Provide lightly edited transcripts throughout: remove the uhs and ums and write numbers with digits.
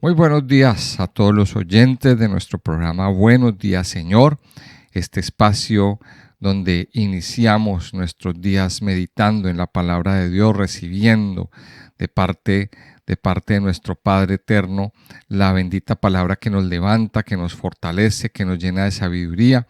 Muy buenos días a todos los oyentes de nuestro programa Buenos Días, Señor. Este espacio donde iniciamos nuestros días meditando en la palabra de Dios, recibiendo de parte de nuestro Padre Eterno la bendita palabra que nos levanta, que nos fortalece, que nos llena de sabiduría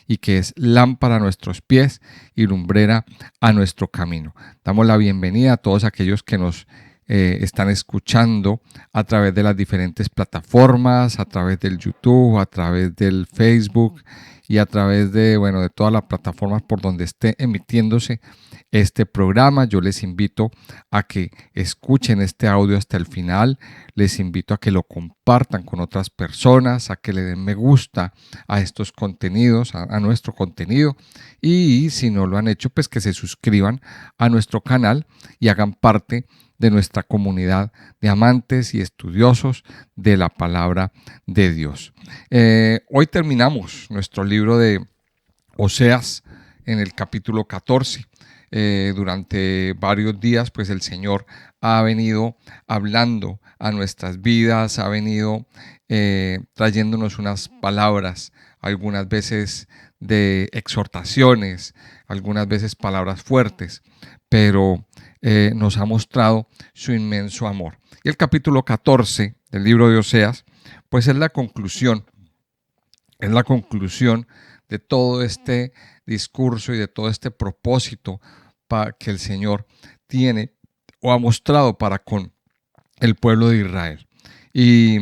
y que es lámpara a nuestros pies y lumbrera a nuestro camino. Damos la bienvenida a todos aquellos que nos están escuchando a través de las diferentes plataformas, a través del YouTube, a través del Facebook y a través de todas las plataformas por donde esté emitiéndose este programa. Yo les invito a que escuchen este audio hasta el final, les invito a que lo compartan con otras personas, a que le den me gusta a estos contenidos, a nuestro contenido, y si no lo han hecho, pues que se suscriban a nuestro canal y hagan parte de nuestra comunidad de amantes y estudiosos de la palabra de Dios. Hoy terminamos nuestro libro de Oseas en el capítulo 14. Durante varios días, pues el Señor ha venido hablando a nuestras vidas, ha venido trayéndonos unas palabras, algunas veces de exhortaciones, algunas veces palabras fuertes, pero nos ha mostrado su inmenso amor. Y el capítulo 14 del libro de Oseas, pues es la conclusión de todo este discurso y de todo este propósito que el Señor tiene o ha mostrado para con el pueblo de Israel. Y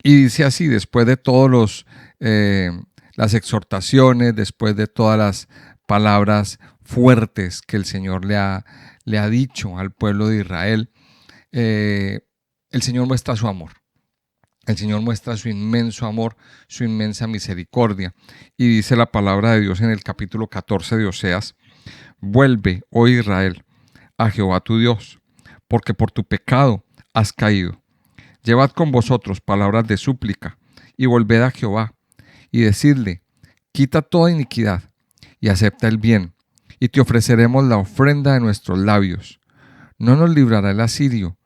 dice así, después de todas las exhortaciones, después de todas las palabras fuertes que el Señor le ha dicho al pueblo de Israel, el Señor muestra su amor. El Señor muestra su inmenso amor, su inmensa misericordia. Y dice la palabra de Dios en el capítulo 14 de Oseas: vuelve, oh Israel, a Jehová tu Dios, porque por tu pecado has caído. Llevad con vosotros palabras de súplica y volved a Jehová y decidle: quita toda iniquidad y acepta el bien, y te ofreceremos la ofrenda de nuestros labios. No nos librará el asirio,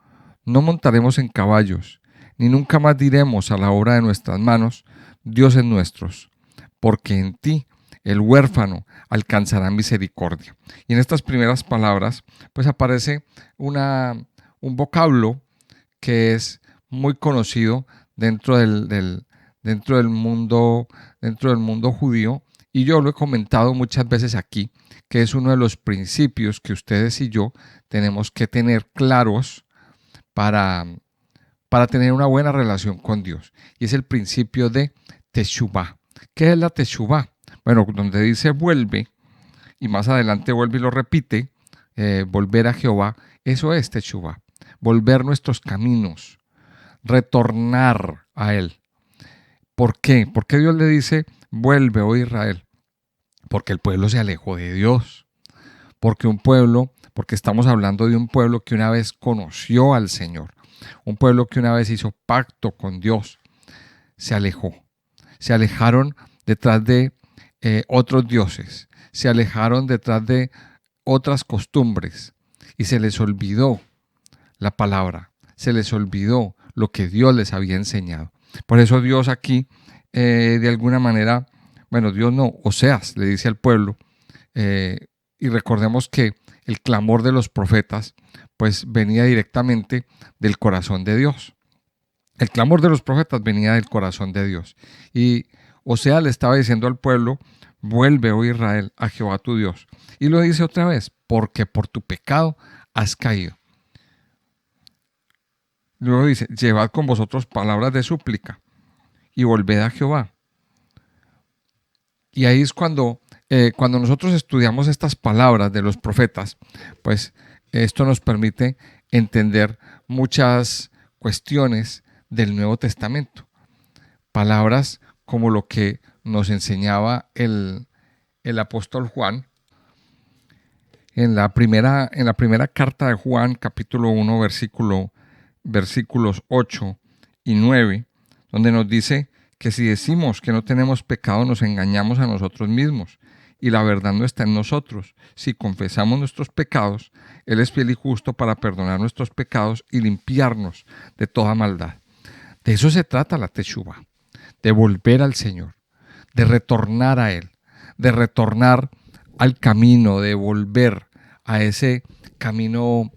no montaremos en caballos, ni nunca más diremos a la obra de nuestras manos: dioses nuestros, porque en ti el huérfano alcanzará misericordia. Y en estas primeras palabras pues aparece un vocablo que es muy conocido dentro del mundo judío, y yo lo he comentado muchas veces aquí, que es uno de los principios que ustedes y yo tenemos que tener claros para tener una buena relación con Dios, y es el principio de Teshuvah. ¿Qué es la Teshuvah? Bueno, donde dice vuelve, y más adelante vuelve y lo repite, volver a Jehová, eso es Teshuvah, volver nuestros caminos, retornar a Él. ¿Por qué? ¿Por qué Dios le dice vuelve, oh Israel? Porque el pueblo se alejó de Dios, porque estamos hablando de un pueblo que una vez conoció al Señor, un pueblo que una vez hizo pacto con Dios, se alejó. Se alejaron detrás de otros dioses, se alejaron detrás de otras costumbres y se les olvidó la palabra, se les olvidó lo que Dios les había enseñado. Por eso Dios aquí, de alguna manera, Dios no, Oseas le dice al pueblo, y recordemos que el clamor de los profetas pues venía directamente del corazón de Dios. El clamor de los profetas venía del corazón de Dios. Y Oseas le estaba diciendo al pueblo: vuelve, oh Israel, a Jehová tu Dios. Y lo dice otra vez: porque por tu pecado has caído. Luego dice: llevad con vosotros palabras de súplica y volved a Jehová. Y ahí es cuando nosotros estudiamos estas palabras de los profetas, pues esto nos permite entender muchas cuestiones del Nuevo Testamento. Palabras como lo que nos enseñaba el apóstol Juan en la primera carta de Juan, capítulo 1, versículos 8 y 9, donde nos dice que si decimos que no tenemos pecado, nos engañamos a nosotros mismos y la verdad no está en nosotros. Si confesamos nuestros pecados, Él es fiel y justo para perdonar nuestros pecados y limpiarnos de toda maldad. De eso se trata la teshuva, de volver al Señor, de retornar a Él, de retornar al camino, de volver a ese camino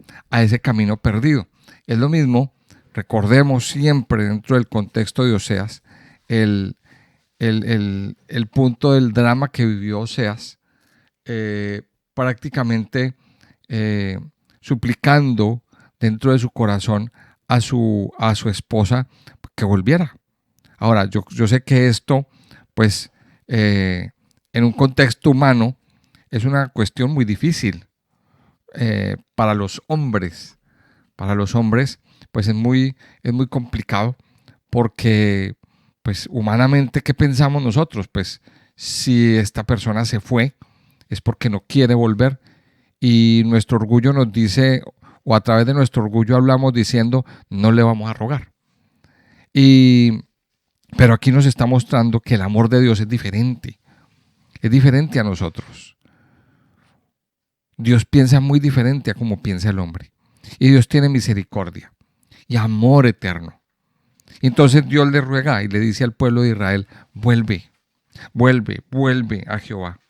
perdido. Es lo mismo, recordemos siempre dentro del contexto de Oseas, el punto del drama que vivió Oseas, prácticamente suplicando dentro de su corazón a su esposa que volviera. Ahora, yo sé que esto, pues, en un contexto humano, es una cuestión muy difícil para los hombres. Para los hombres, pues es muy complicado porque, pues, humanamente, ¿qué pensamos nosotros? Pues, si esta persona se fue, es porque no quiere volver y nuestro orgullo nos dice, o a través de nuestro orgullo hablamos diciendo, no le vamos a rogar. Pero aquí nos está mostrando que el amor de Dios es diferente a nosotros. Dios piensa muy diferente a como piensa el hombre. Y Dios tiene misericordia y amor eterno. Entonces Dios le ruega y le dice al pueblo de Israel, vuelve a Jehová.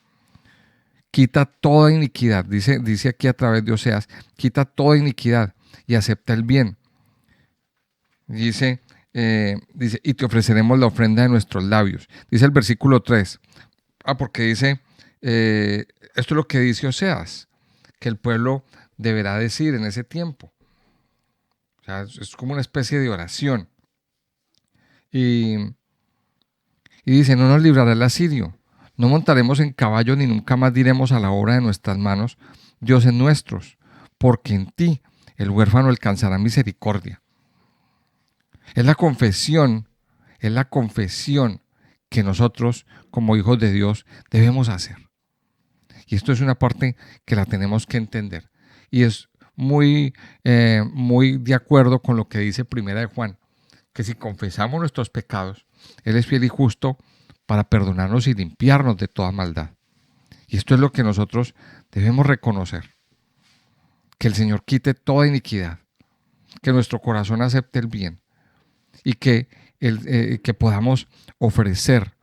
Quita toda iniquidad, dice aquí a través de Oseas, quita toda iniquidad y acepta el bien. Dice, y te ofreceremos la ofrenda de nuestros labios. Dice el versículo 3. Porque dice, esto es lo que dice Oseas, que el pueblo deberá decir en ese tiempo. O sea, es como una especie de oración. Y dice, no nos librará el asirio, no montaremos en caballo ni nunca más diremos a la obra de nuestras manos, dioses nuestros, porque en ti el huérfano alcanzará misericordia. Es la confesión que nosotros como hijos de Dios debemos hacer. Y esto es una parte que la tenemos que entender. Y es muy de acuerdo con lo que dice Primera de Juan, que si confesamos nuestros pecados, Él es fiel y justo para perdonarnos y limpiarnos de toda maldad. Y esto es lo que nosotros debemos reconocer. Que el Señor quite toda iniquidad, que nuestro corazón acepte el bien y que podamos ofrecer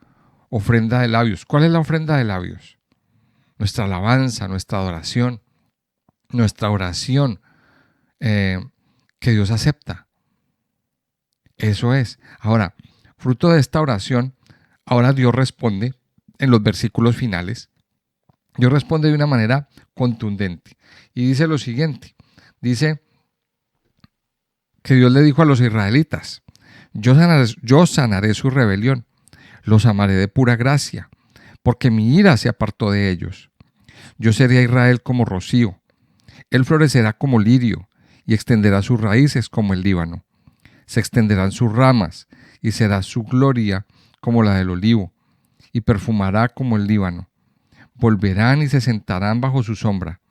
ofrenda de labios. ¿Cuál es la ofrenda de labios? Nuestra alabanza, nuestra adoración, nuestra oración que Dios acepta. Eso es. Ahora, fruto de esta oración, ahora Dios responde en los versículos finales. Dios responde de una manera contundente y dice lo siguiente. Dice que Dios le dijo a los israelitas, yo sanaré su rebelión, los amaré de pura gracia, porque mi ira se apartó de ellos. Yo seré a Israel como rocío, él florecerá como lirio y extenderá sus raíces como el Líbano. Se extenderán sus ramas y será su gloria como la del olivo y perfumará como el Líbano. Volverán y se sentarán bajo su sombra,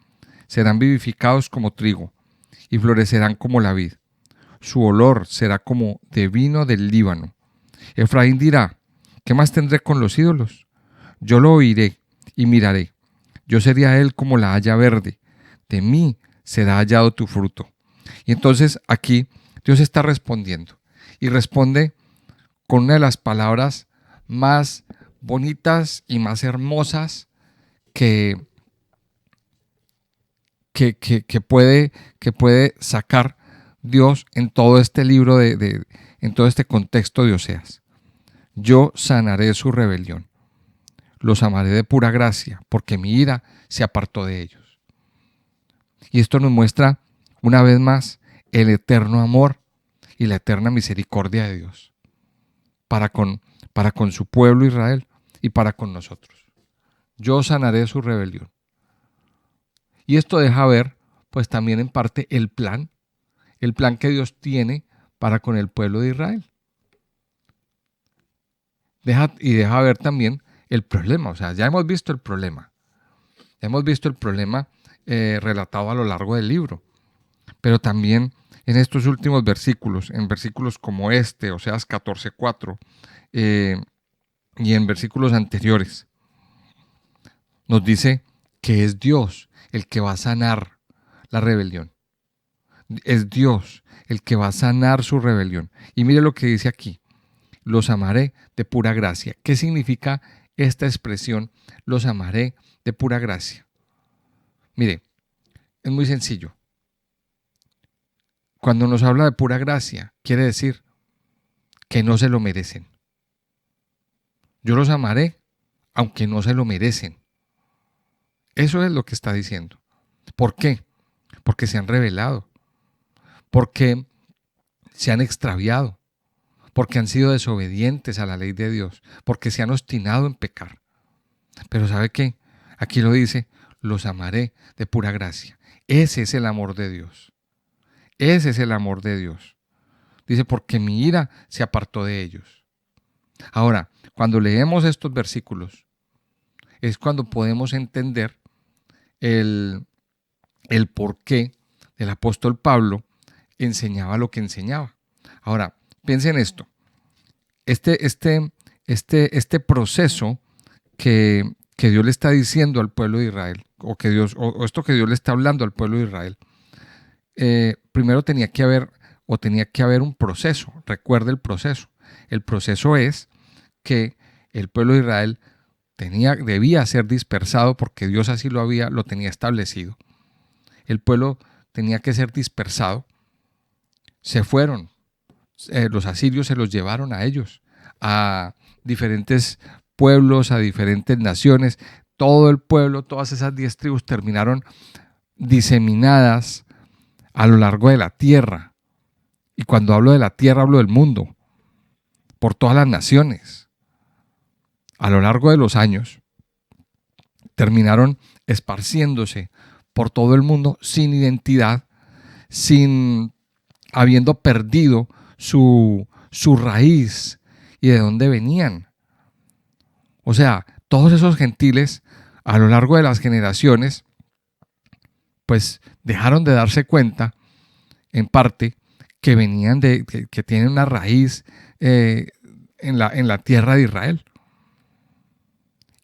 serán vivificados como trigo y florecerán como la vid. Su olor será como de vino del Líbano. Efraín dirá, ¿qué más tendré con los ídolos? Yo lo oiré y miraré. Yo seré a él como la haya verde. De mí será hallado tu fruto. Y entonces aquí Dios está respondiendo. Y responde con una de las palabras más bonitas y más hermosas que puede sacar Dios en todo este libro, en todo este contexto de Oseas. Yo sanaré su rebelión, los amaré de pura gracia, porque mi ira se apartó de ellos. Y esto nos muestra una vez más el eterno amor y la eterna misericordia de Dios para con su pueblo Israel y para con nosotros. Yo sanaré su rebelión. Y esto deja ver, pues también en parte el plan que Dios tiene para con el pueblo de Israel. Deja ver también el problema, o sea, ya hemos visto el problema. Relatado a lo largo del libro, pero también en estos últimos versículos, en versículos como este, Oseas 14:4, y en versículos anteriores, nos dice que es Dios el que va a sanar la rebelión. Es Dios el que va a sanar su rebelión. Y mire lo que dice aquí. Los amaré de pura gracia. ¿Qué significa esta expresión? Los amaré de pura gracia. Mire, es muy sencillo. Cuando nos habla de pura gracia, quiere decir que no se lo merecen. Yo los amaré aunque no se lo merecen. Eso es lo que está diciendo. ¿Por qué? Porque se han rebelado, porque se han extraviado, porque han sido desobedientes a la ley de Dios, porque se han obstinado en pecar. Pero ¿sabe qué? Aquí lo dice, los amaré de pura gracia. Ese es el amor de Dios. Ese es el amor de Dios. Dice, porque mi ira se apartó de ellos. Ahora, cuando leemos estos versículos, es cuando podemos entender el porqué el apóstol Pablo enseñaba lo que enseñaba. Ahora, piensen en esto. Este proceso que Dios le está diciendo al pueblo de Israel, o esto que Dios le está hablando al pueblo de Israel, primero tenía que haber un proceso. Recuerde el proceso. El proceso es que el pueblo de Israel debía ser dispersado porque Dios así lo tenía establecido. El pueblo tenía que ser dispersado. Se fueron. Los asirios se los llevaron a ellos, a diferentes pueblos, a diferentes naciones. Todo el pueblo, todas esas 10 tribus terminaron diseminadas a lo largo de la tierra. Y cuando hablo de la tierra, hablo del mundo, por todas las naciones. A lo largo de los años, terminaron esparciéndose por todo el mundo sin identidad, habiendo perdido su raíz y de dónde venían. O sea, todos esos gentiles a lo largo de las generaciones, pues dejaron de darse cuenta, en parte, que venían que tienen una raíz en la tierra de Israel.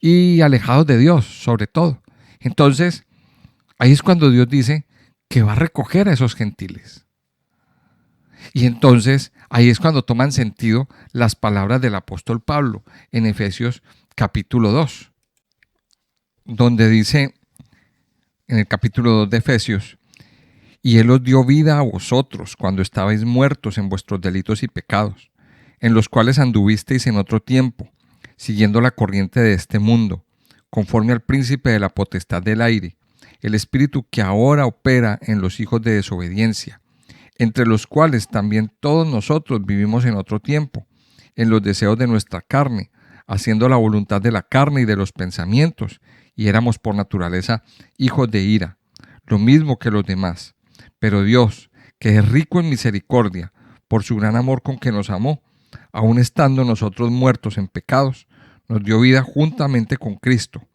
Y alejados de Dios, sobre todo. Entonces, ahí es cuando Dios dice que va a recoger a esos gentiles. Y entonces, ahí es cuando toman sentido las palabras del apóstol Pablo en Efesios capítulo 2, donde dice, en el capítulo 2 de Efesios, y Él os dio vida a vosotros cuando estabais muertos en vuestros delitos y pecados, en los cuales anduvisteis en otro tiempo, siguiendo la corriente de este mundo, conforme al príncipe de la potestad del aire, el espíritu que ahora opera en los hijos de desobediencia, entre los cuales también todos nosotros vivimos en otro tiempo, en los deseos de nuestra carne, haciendo la voluntad de la carne y de los pensamientos, y éramos por naturaleza hijos de ira, lo mismo que los demás. Pero Dios, que es rico en misericordia, por su gran amor con que nos amó, aun estando nosotros muertos en pecados, nos dio vida juntamente con Cristo.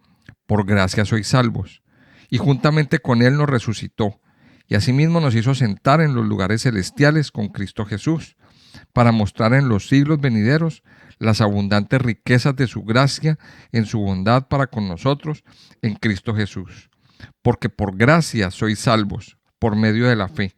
Por gracia sois salvos. Y juntamente con Él nos resucitó, y asimismo nos hizo sentar en los lugares celestiales con Cristo Jesús, para mostrar en los siglos venideros las abundantes riquezas de su gracia en su bondad para con nosotros en Cristo Jesús. Porque por gracia sois salvos, por medio de la fe.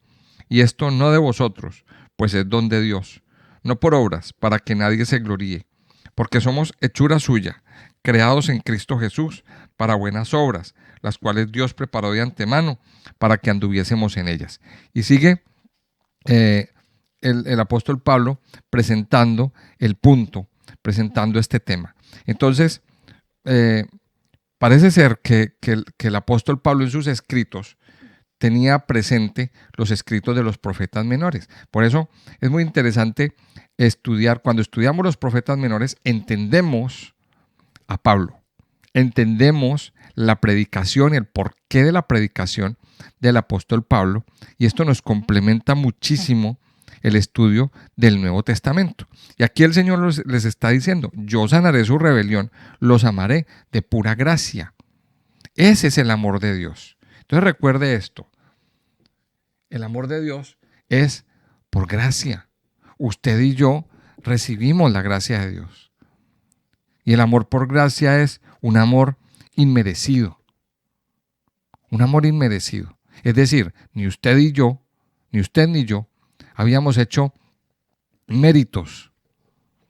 Y esto no de vosotros, pues es don de Dios, no por obras, para que nadie se gloríe, porque somos hechura suya, creados en Cristo Jesús, para buenas obras, las cuales Dios preparó de antemano para que anduviésemos en ellas. Y sigue el apóstol Pablo presentando el punto, presentando este tema. Entonces, parece ser que el apóstol Pablo en sus escritos tenía presente los escritos de los profetas menores. Por eso es muy interesante estudiar. Cuando estudiamos los profetas menores, entendemos a Pablo, entendemos la predicación y el porqué de la predicación del apóstol Pablo, y esto nos complementa muchísimo el estudio del Nuevo Testamento. Y aquí el Señor les está diciendo, yo sanaré su rebelión, los amaré de pura gracia. Ese es el amor de Dios. Entonces recuerde esto, el amor de Dios es por gracia. Usted y yo recibimos la gracia de Dios. Y el amor por gracia es un amor inmerecido. Un amor inmerecido. Es decir, ni usted y yo ni usted ni yo, habíamos hecho méritos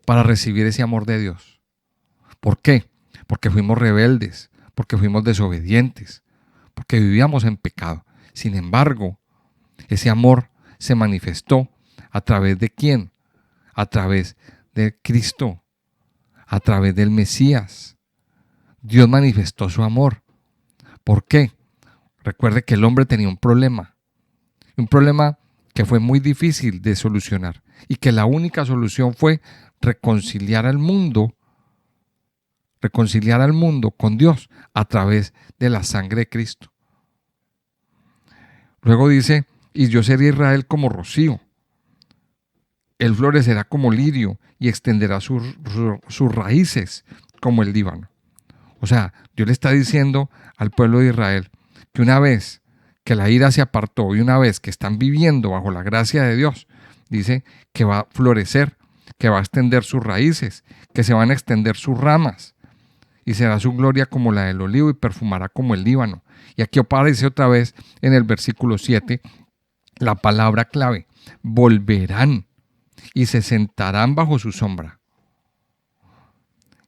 para recibir ese amor de Dios. ¿Por qué? Porque fuimos rebeldes, porque fuimos desobedientes, porque vivíamos en pecado. Sin embargo, ese amor se manifestó ¿a través de quién? A través de Cristo, a través del Mesías. Dios manifestó su amor. ¿Por qué? Recuerde que el hombre tenía un problema que fue muy difícil de solucionar y que la única solución fue reconciliar al mundo con Dios a través de la sangre de Cristo. Luego dice, y yo seré Israel como rocío. Él florecerá como lirio y extenderá sus raíces como el Líbano. O sea, Dios le está diciendo al pueblo de Israel que una vez que la ira se apartó y una vez que están viviendo bajo la gracia de Dios, dice que va a florecer, que va a extender sus raíces, que se van a extender sus ramas y será su gloria como la del olivo y perfumará como el Líbano. Y aquí aparece otra vez en el versículo 7 la palabra clave, volverán y se sentarán bajo su sombra.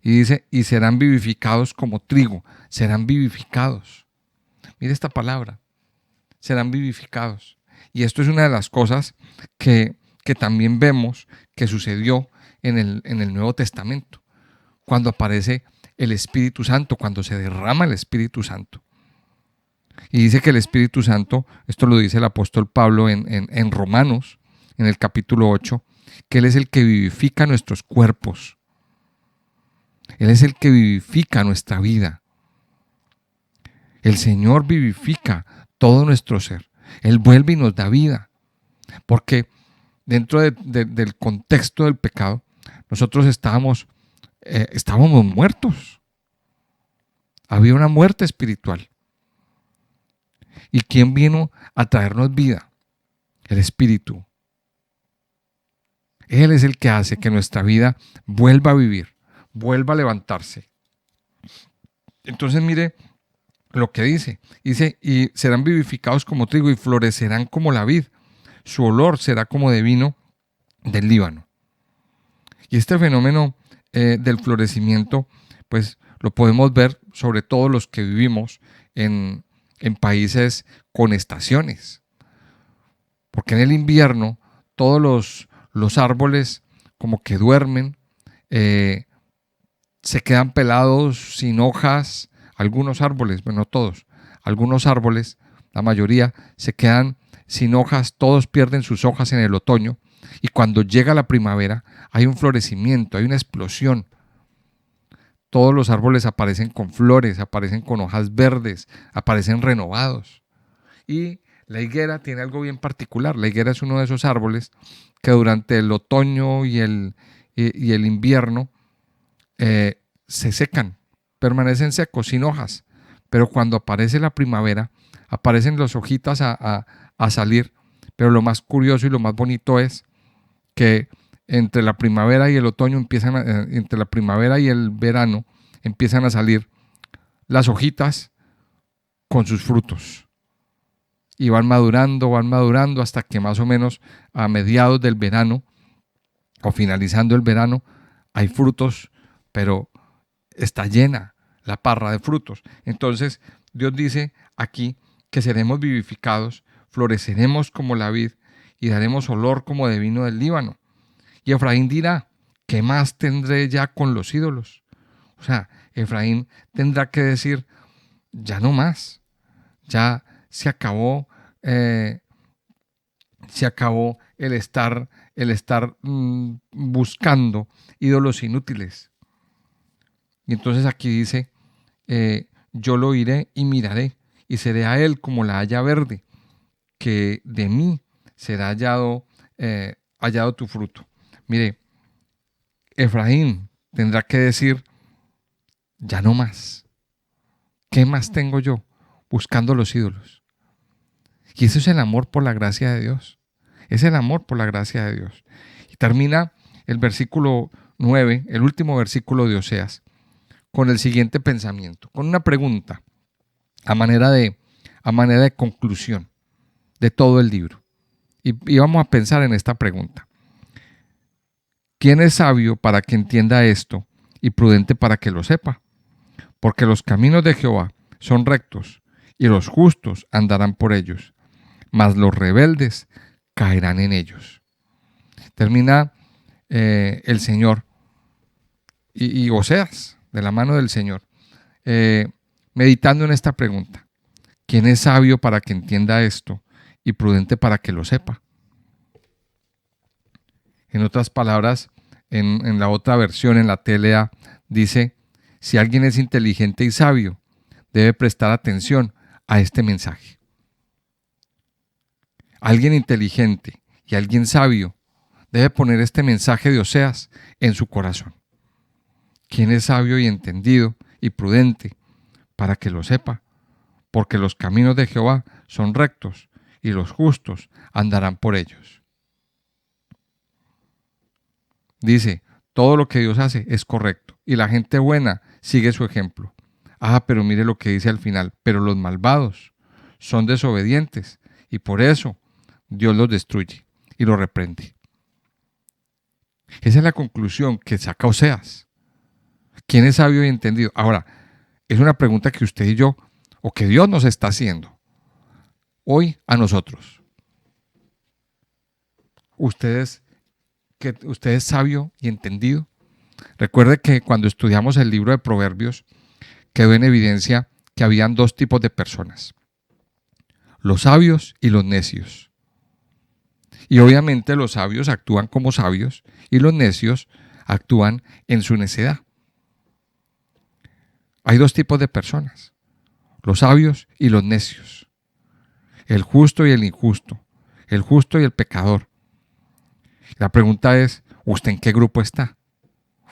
Y dice, y serán vivificados como trigo, serán vivificados. Mire esta palabra, serán vivificados. Y esto es una de las cosas que también vemos que sucedió en el Nuevo Testamento, cuando aparece el Espíritu Santo, cuando se derrama el Espíritu Santo. Y dice que el Espíritu Santo, esto lo dice el apóstol Pablo en Romanos, en el capítulo 8, que Él es el que vivifica nuestros cuerpos. Él es el que vivifica nuestra vida. El Señor vivifica todo nuestro ser. Él vuelve y nos da vida. Porque dentro del contexto del pecado, nosotros estábamos muertos. Había una muerte espiritual. ¿Y quién vino a traernos vida? El Espíritu. Él es el que hace que nuestra vida vuelva a vivir, vuelva a levantarse. Entonces mire lo que dice. Dice, y serán vivificados como trigo y florecerán como la vid. Su olor será como de vino del Líbano. Y este fenómeno del florecimiento, pues lo podemos ver sobre todo los que vivimos en países con estaciones. Porque en el invierno todos los árboles como que duermen, se quedan pelados, sin hojas. Algunos árboles, bueno, no todos, algunos árboles, la mayoría, se quedan sin hojas, todos pierden sus hojas en el otoño. Y cuando llega la primavera, hay un florecimiento, hay una explosión. Todos los árboles aparecen con flores, aparecen con hojas verdes, aparecen renovados. Y la higuera tiene algo bien particular. La higuera es uno de esos árboles que durante el otoño y el invierno se secan, permanecen secos, sin hojas. Pero cuando aparece la primavera, aparecen las hojitas a salir. Pero lo más curioso y lo más bonito es que entre la primavera y el otoño entre la primavera y el verano empiezan a salir las hojitas con sus frutos. Y van madurando hasta que más o menos a mediados del verano o finalizando el verano hay frutos, pero está llena la parra de frutos. Entonces Dios dice aquí que seremos vivificados, floreceremos como la vid y daremos olor como de vino del Líbano. Y Efraín dirá, ¿qué más tendré ya con los ídolos? O sea, Efraín tendrá que decir, ya no más, ya se acabó el estar buscando ídolos inútiles. Y entonces aquí dice, yo lo iré y miraré, y seré a él como la haya verde, que de mí será hallado tu fruto. Mire, Efraín tendrá que decir, ya no más. ¿Qué más tengo yo buscando los ídolos? Y eso es el amor por la gracia de Dios. Es el amor por la gracia de Dios. Y termina el versículo 9, el último versículo de Oseas, con el siguiente pensamiento, con una pregunta a manera de conclusión de todo el libro. Y vamos a pensar en esta pregunta. ¿Quién es sabio para que entienda esto y prudente para que lo sepa? Porque los caminos de Jehová son rectos y los justos andarán por ellos, mas los rebeldes caerán en ellos. Termina el Señor y Oseas, de la mano del Señor, meditando en esta pregunta. ¿Quién es sabio para que entienda esto y prudente para que lo sepa? En otras palabras, en la otra versión, en la TLA, dice, si alguien es inteligente y sabio, debe prestar atención a este mensaje. Alguien inteligente y alguien sabio debe poner este mensaje de Oseas en su corazón. ¿Quién es sabio y entendido y prudente para que lo sepa? Porque los caminos de Jehová son rectos y los justos andarán por ellos. Dice, todo lo que Dios hace es correcto y la gente buena sigue su ejemplo. Pero mire lo que dice al final, pero los malvados son desobedientes y por eso Dios los destruye y los reprende. Esa es la conclusión que saca Oseas. ¿Quién es sabio y entendido? Ahora, es una pregunta que usted y yo, o que Dios nos está haciendo hoy a nosotros. ¿Usted es sabio y entendido? Recuerde que cuando estudiamos el libro de Proverbios, quedó en evidencia que habían dos tipos de personas: los sabios y los necios. Y obviamente los sabios actúan como sabios y los necios actúan en su necedad. Hay dos tipos de personas: los sabios y los necios, el justo y el injusto, el justo y el pecador. La pregunta es, ¿usted en qué grupo está?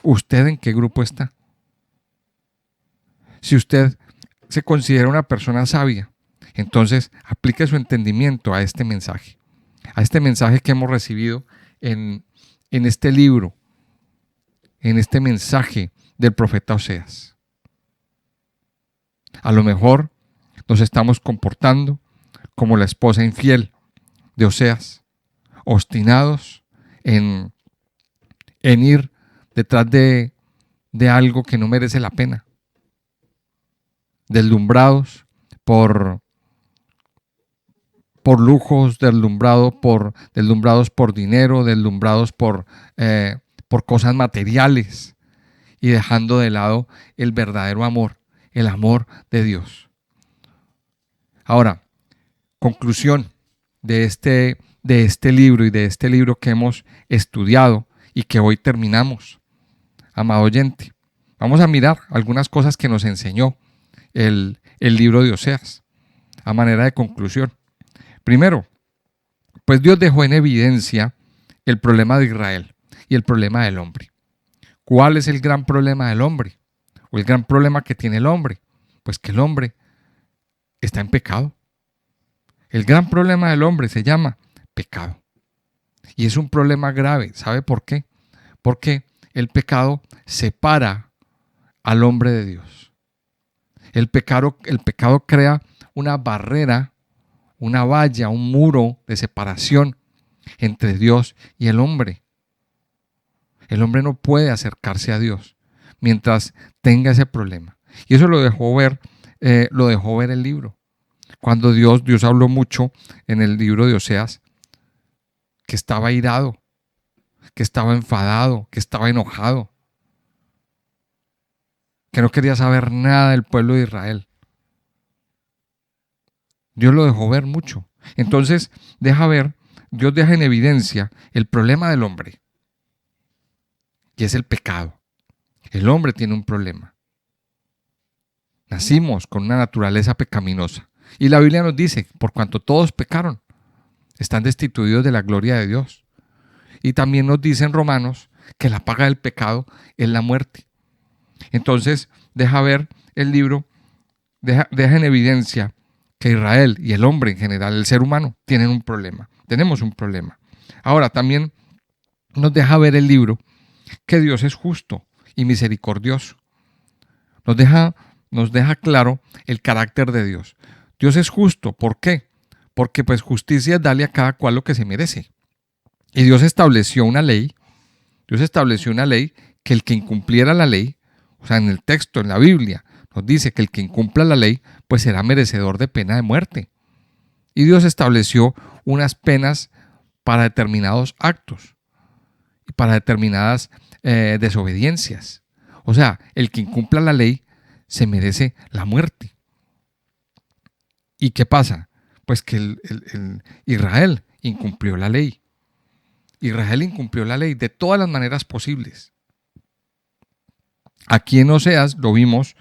¿Usted en qué grupo está? Si usted se considera una persona sabia, entonces aplique su entendimiento a este mensaje que hemos recibido en este libro, en este mensaje del profeta Oseas. A lo mejor nos estamos comportando como la esposa infiel de Oseas, obstinados en ir detrás de algo que no merece la pena, deslumbrados por lujos, deslumbrados por dinero, deslumbrados por cosas materiales y dejando de lado el verdadero amor, el amor de Dios. Ahora, conclusión de este libro y de este libro que hemos estudiado y que hoy terminamos. Amado oyente, vamos a mirar algunas cosas que nos enseñó el libro de Oseas a manera de conclusión. Primero, pues Dios dejó en evidencia el problema de Israel y el problema del hombre. ¿Cuál es el gran problema del hombre? ¿O el gran problema que tiene el hombre? Pues que el hombre está en pecado. El gran problema del hombre se llama pecado. Y es un problema grave. ¿Sabe por qué? Porque el pecado separa al hombre de Dios. El pecado crea una barrera, una valla, un muro de separación entre Dios y el hombre. El hombre no puede acercarse a Dios mientras tenga ese problema. Y eso lo dejó ver el libro. Cuando Dios habló mucho en el libro de Oseas, que estaba irado, que estaba enfadado, que estaba enojado, que no quería saber nada del pueblo de Israel. Dios lo dejó ver mucho. Entonces, Dios deja en evidencia el problema del hombre, y es el pecado. El hombre tiene un problema. Nacimos con una naturaleza pecaminosa. Y la Biblia nos dice, por cuanto todos pecaron, están destituidos de la gloria de Dios. Y también nos dice en Romanos que la paga del pecado es la muerte. Entonces, deja ver el libro, deja en evidencia que Israel y el hombre en general, el ser humano, tienen un problema. Tenemos un problema. Ahora, también nos deja ver el libro que Dios es justo y misericordioso. Nos deja claro el carácter de Dios. Dios es justo. ¿Por qué? porque pues justicia es darle a cada cual lo que se merece. Y Dios estableció una ley, que el que incumpliera la ley, o sea, en el texto, en la Biblia, nos dice que el que incumpla la ley, pues será merecedor de pena de muerte. Y Dios estableció unas penas para determinados actos y para determinadas desobediencias. O sea, el que incumpla la ley se merece la muerte. ¿Y qué pasa? Pues que Israel incumplió la ley. Israel incumplió la ley de todas las maneras posibles. Aquí en Oseas lo vimos,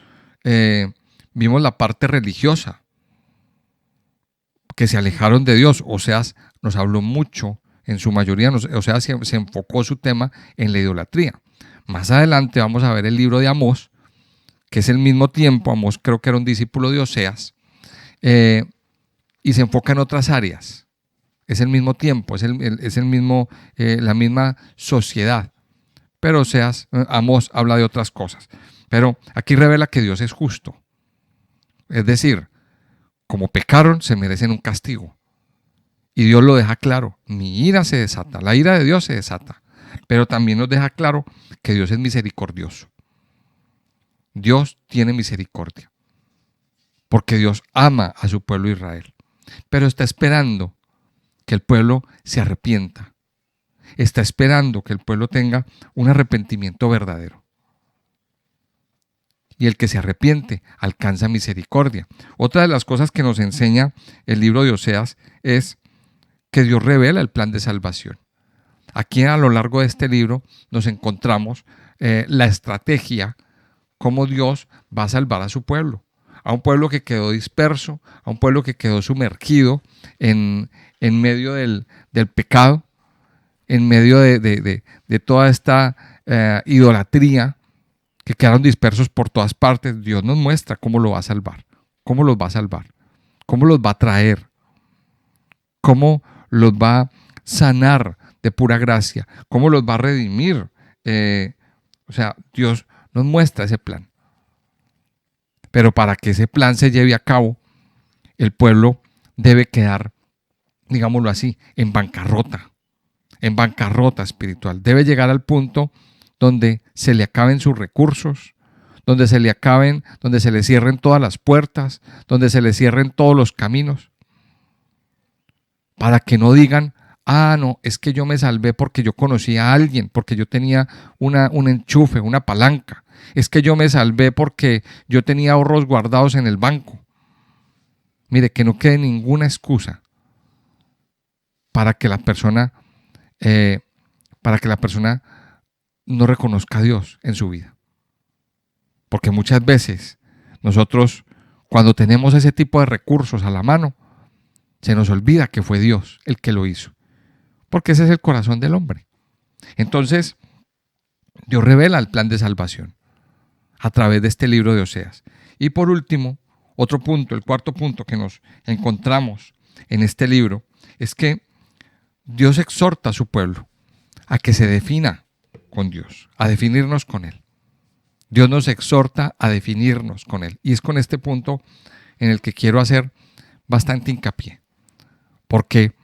vimos la parte religiosa, que se alejaron de Dios. Oseas nos habló mucho, en su mayoría, Oseas se enfocó su tema en la idolatría. Más adelante vamos a ver el libro de Amós, que es el mismo tiempo. Amós creo que era un discípulo de Oseas, y se enfoca en otras áreas. Es el mismo tiempo, es el mismo, la misma sociedad. Pero Oseas, Amós habla de otras cosas. Pero aquí revela que Dios es justo. Es decir, como pecaron, se merecen un castigo. Y Dios lo deja claro. Mi ira se desata, la ira de Dios se desata. Pero también nos deja claro que Dios es misericordioso. Dios tiene misericordia. Porque Dios ama a su pueblo Israel. Pero está esperando que el pueblo se arrepienta. Está esperando que el pueblo tenga un arrepentimiento verdadero. Y el que se arrepiente alcanza misericordia. Otra de las cosas que nos enseña el libro de Oseas es que Dios revela el plan de salvación. Aquí a lo largo de este libro nos encontramos la estrategia, cómo Dios va a salvar a su pueblo. A un pueblo que quedó disperso, a un pueblo que quedó sumergido en medio del pecado, en medio de toda esta idolatría, que quedaron dispersos por todas partes. Dios nos muestra cómo lo va a salvar, cómo los va a salvar, cómo los va a traer, cómo los va a sanar de pura gracia, cómo los va a redimir. O sea, Dios nos muestra ese plan. Pero para que ese plan se lleve a cabo, el pueblo debe quedar, digámoslo así, en bancarrota espiritual. Debe llegar al punto donde se le acaben sus recursos, donde se le cierren todas las puertas, donde se le cierren todos los caminos, para que no digan, ah, no, es que yo me salvé porque yo conocí a alguien, porque yo tenía un enchufe, una palanca. Es que yo me salvé porque yo tenía ahorros guardados en el banco. Mire, que no quede ninguna excusa para que la persona no reconozca a Dios en su vida. Porque muchas veces nosotros, cuando tenemos ese tipo de recursos a la mano, se nos olvida que fue Dios el que lo hizo. Porque ese es el corazón del hombre. Entonces, Dios revela el plan de salvación a través de este libro de Oseas. Y por último, otro punto, el cuarto punto que nos encontramos en este libro, es que Dios exhorta a su pueblo a que se defina con Dios, a definirnos con Él. Dios nos exhorta a definirnos con Él. Y es con este punto en el que quiero hacer bastante hincapié. Porque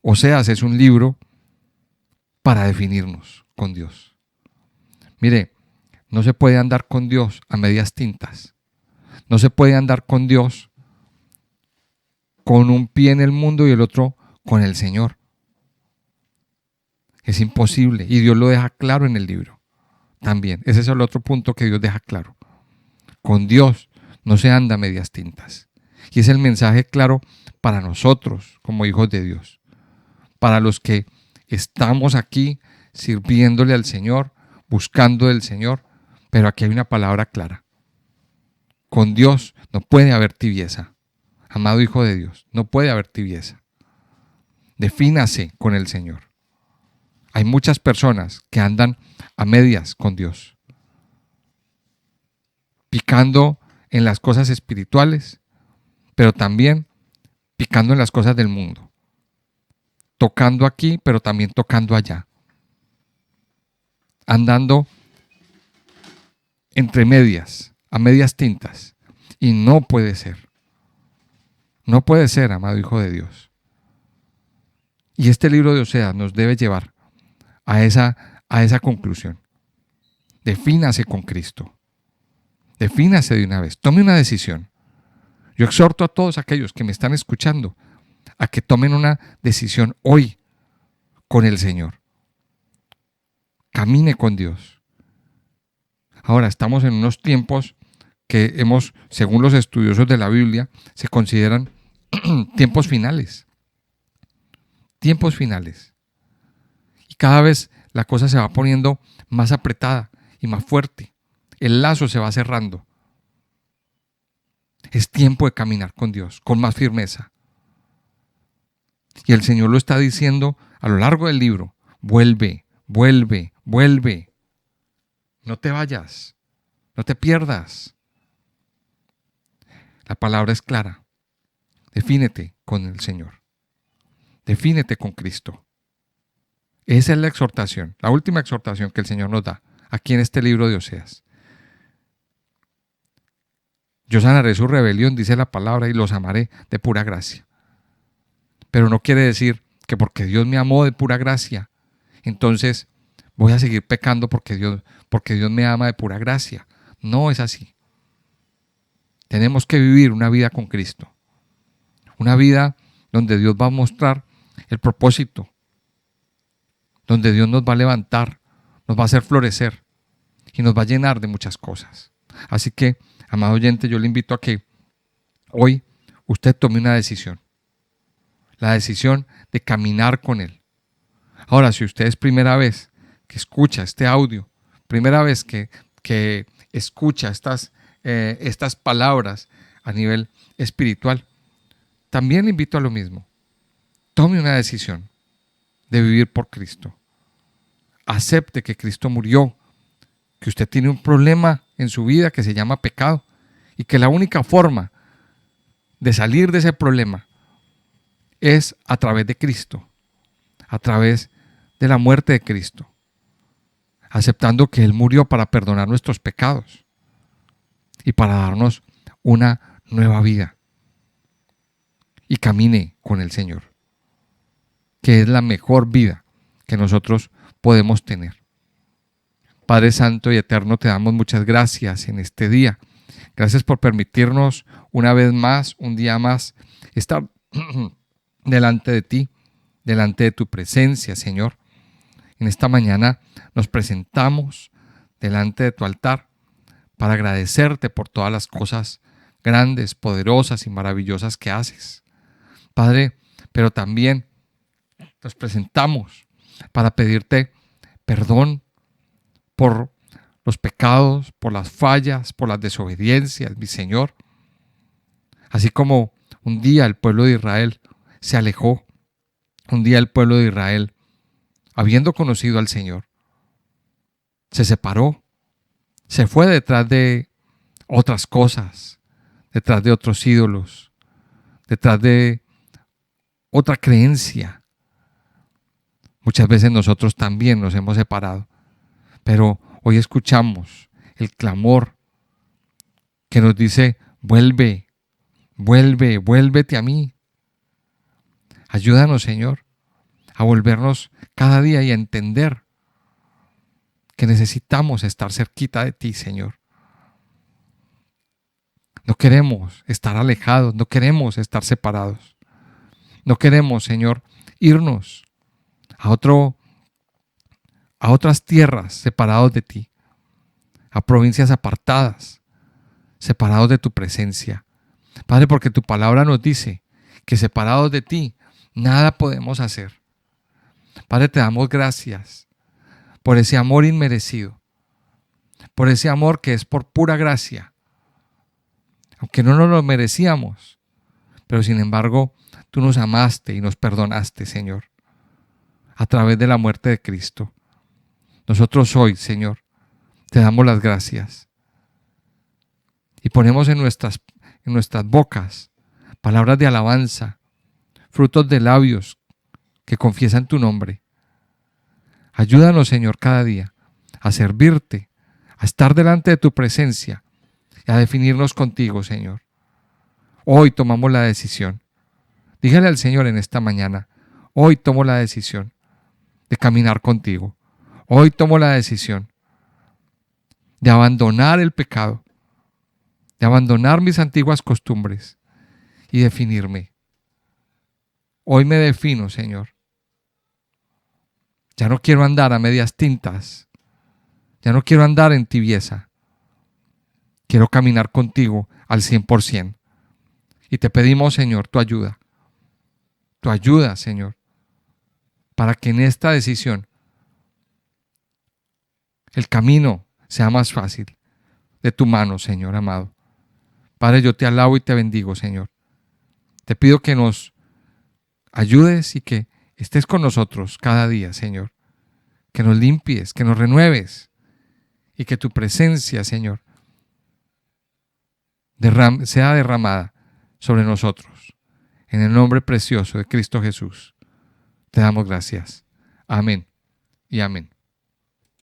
Oseas es un libro para definirnos con Dios. Mire, no se puede andar con Dios a medias tintas. No se puede andar con Dios con un pie en el mundo y el otro con el Señor. Es imposible. Y Dios lo deja claro en el libro. También. Ese es el otro punto que Dios deja claro. Con Dios no se anda a medias tintas. Y es el mensaje claro para nosotros como hijos de Dios. Para los que estamos aquí sirviéndole al Señor, buscando del Señor. Pero aquí hay una palabra clara. Con Dios no puede haber tibieza. Amado hijo de Dios, no puede haber tibieza. Defínase con el Señor. Hay muchas personas que andan a medias con Dios, picando en las cosas espirituales, pero también picando en las cosas del mundo, tocando aquí, pero también tocando allá, andando entre medias, a medias tintas, y no puede ser. No puede ser, amado hijo de Dios. Y este libro de Oseas nos debe llevar a esa conclusión. Defínase con Cristo. Defínase de una vez. Tome una decisión. Yo exhorto a todos aquellos que me están escuchando a que tomen una decisión hoy con el Señor. Camine con Dios. Ahora estamos en unos tiempos que según los estudiosos de la Biblia, se consideran tiempos finales. Tiempos finales. Y cada vez la cosa se va poniendo más apretada y más fuerte. El lazo se va cerrando. Es tiempo de caminar con Dios, con más firmeza. Y el Señor lo está diciendo a lo largo del libro. Vuelve, vuelve, vuelve. No te vayas, no te pierdas. La palabra es clara. Defínete con el Señor. Defínete con Cristo. Esa es la exhortación, la última exhortación que el Señor nos da aquí en este libro de Oseas. Yo sanaré su rebelión, dice la palabra, y los amaré de pura gracia. Pero no quiere decir que porque Dios me amó de pura gracia, entonces voy a seguir pecando porque Dios me ama de pura gracia. No es así. Tenemos que vivir una vida con Cristo. Una vida donde Dios va a mostrar el propósito. Donde Dios nos va a levantar, nos va a hacer florecer y nos va a llenar de muchas cosas. Así que, amado oyente, yo le invito a que hoy usted tome una decisión. La decisión de caminar con Él. Ahora, si usted es primera vez que escucha este audio, primera vez que escucha estas palabras a nivel espiritual, también le invito a lo mismo. Tome una decisión de vivir por Cristo. Acepte que Cristo murió, que usted tiene un problema en su vida que se llama pecado y que la única forma de salir de ese problema es a través de Cristo, a través de la muerte de Cristo, aceptando que Él murió para perdonar nuestros pecados y para darnos una nueva vida. Y camine con el Señor, que es la mejor vida que nosotros podemos tener. Padre Santo y Eterno, te damos muchas gracias en este día. Gracias por permitirnos una vez más, un día más, estar delante de ti, delante de tu presencia, Señor. En esta mañana nos presentamos delante de tu altar para agradecerte por todas las cosas grandes, poderosas y maravillosas que haces. Padre, pero también nos presentamos para pedirte perdón por los pecados, por las fallas, por las desobediencias, mi Señor. Así como un día el pueblo de Israel se alejó, un día el pueblo de Israel, habiendo conocido al Señor, se separó, se fue detrás de otras cosas, detrás de otros ídolos, detrás de otra creencia. Muchas veces nosotros también nos hemos separado, pero hoy escuchamos el clamor que nos dice: vuelve, vuelve, vuélvete a mí. Ayúdanos, Señor, a volvernos cada día y a entender que necesitamos estar cerquita de ti, Señor. No queremos estar alejados, no queremos estar separados. No queremos, Señor, irnos a otras tierras separados de ti, a provincias apartadas, separados de tu presencia. Padre, porque tu palabra nos dice que separados de ti, nada podemos hacer. Padre, te damos gracias por ese amor inmerecido, por ese amor que es por pura gracia, aunque no nos lo merecíamos, pero sin embargo, tú nos amaste y nos perdonaste, Señor, a través de la muerte de Cristo. Nosotros hoy, Señor, te damos las gracias y ponemos en nuestras bocas palabras de alabanza, frutos de labios que confiesan tu nombre. Ayúdanos, Señor, cada día a servirte, a estar delante de tu presencia y a definirnos contigo, Señor. Hoy tomamos la decisión. Dígale al Señor en esta mañana: Hoy tomo la decisión de caminar contigo. Hoy tomo la decisión de abandonar el pecado, de abandonar mis antiguas costumbres y definirme. Hoy me defino, Señor. Ya no quiero andar a medias tintas. Ya no quiero andar en tibieza. Quiero caminar contigo al 100%. Y te pedimos, Señor, tu ayuda. Tu ayuda, Señor, para que en esta decisión el camino sea más fácil de tu mano, Señor amado. Padre, yo te alabo y te bendigo, Señor. Te pido que nos ayudes y que estés con nosotros cada día, Señor. Que nos limpies, que nos renueves y que tu presencia, Señor, sea derramada sobre nosotros. En el nombre precioso de Cristo Jesús, te damos gracias. Amén y amén.